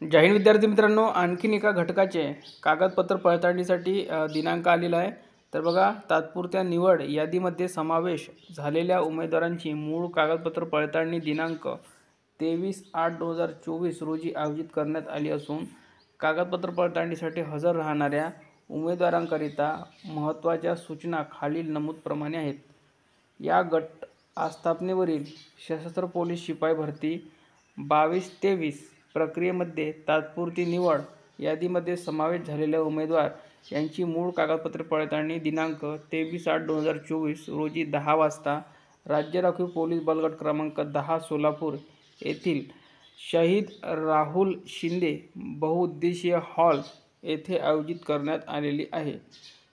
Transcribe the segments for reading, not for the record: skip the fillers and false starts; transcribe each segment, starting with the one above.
जय हिंद विद्यार्थी मित्रांनो, आणखीन एका घटकाचे कागदपत्र पडताळणीसाठी दिनांक आलेला आहे। तर बघा, तात्पुरत्या निवड यादीमध्ये समावेश झालेल्या उमेदवारांची मूळ कागदपत्र पडताळणी दिनांक 23/8/2024 रोजी आयोजित करण्यात आली असून कागदपत्र पडताळणीसाठी हजर राहणाऱ्या उमेदवारांकरिता महत्त्वाच्या सूचना खालील नमूदप्रमाणे आहेत। या गट आस्थापनेवरील सशस्त्र पोलीस शिपाई भरती 22-23 प्रक्रियेमध्ये तात्पुरती निवड यादीमध्ये समावेश झालेल्या उमेदवार यांची मूळ कागदपत्रे पडताळणी दिनांक 23/8/2024 रोजी 10 वाजता राज्य राखीव पोलीस बलगट क्रमांक 10 सोलापूर येथील शहीद राहुल शिंदे बहुउद्देशीय हॉल येथे आयोजित करण्यात आलेली आहे।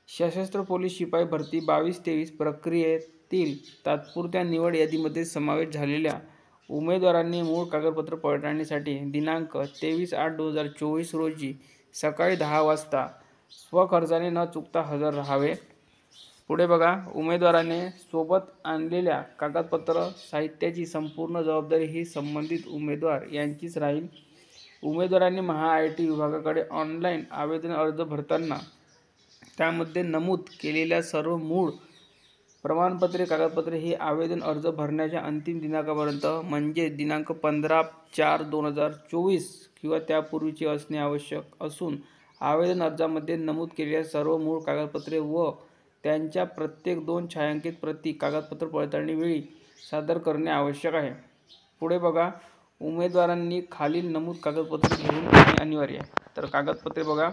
सशस्त्र पोलीस शिपाई भरती 22-23 प्रक्रियेतील तात्पुरत्या निवड यादीमध्ये समावेश झालेल्या उमेदवारांनी मूळ कागदपत्र पडताळणीसाठी दिनांक 23/8/2024 रोजी सकाळी 10 वाजता स्वखर्चाने न चुकता हजर राहावे। पुढे बघा, उमेदवाराने सोबत आणलेल्या कागदपत्र साहित्याची संपूर्ण जबाबदारी ही संबंधित उमेदवार यांचीच राहील। उमेदवारांनी MHAIT विभागाकडे ऑनलाईन आवेदन अर्ज भरताना त्यामध्ये नमूद केलेल्या सर्व मूळ प्रमाणपत्रे कागदपत्रे ही आवेदन अर्ज भरण्याच्या अंतिम दिनांकापर्यंत म्हणजे दिनांक 15/4/2024 किंवा त्यापूर्वीची असणे आवश्यक असून आवेदन अर्जामध्ये नमूद केलेल्या सर्व मूळ कागदपत्रे व त्यांच्या प्रत्येक 2 छायांकित प्रती कागदपत्र पडताळणी वेळी सादर करणे आवश्यक आहे। पुढे बघा, उमेदवारांनी खालील नमूद कागदपत्रे घेऊन येणे अनिवार्य आहे। तर कागदपत्रे बघा,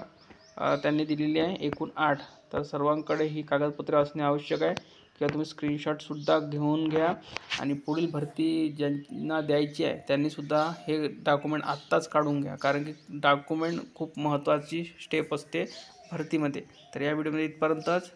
त्यांनी दिलेली आहे एकूण 8। तर सर्वांकडे ही कागदपत्रे असणे आवश्यक आहे किंवा तुम्ही स्क्रीनशॉटसुद्धा घेऊन घ्या आणि पुढील भरती ज्यांना द्यायची आहे त्यांनीसुद्धा हे डॉक्युमेंट आत्ताच काढून घ्या, कारण की डॉक्युमेंट खूप महत्त्वाची स्टेप असते भरतीमध्ये। तर या व्हिडिओमध्ये इथपर्यंतच।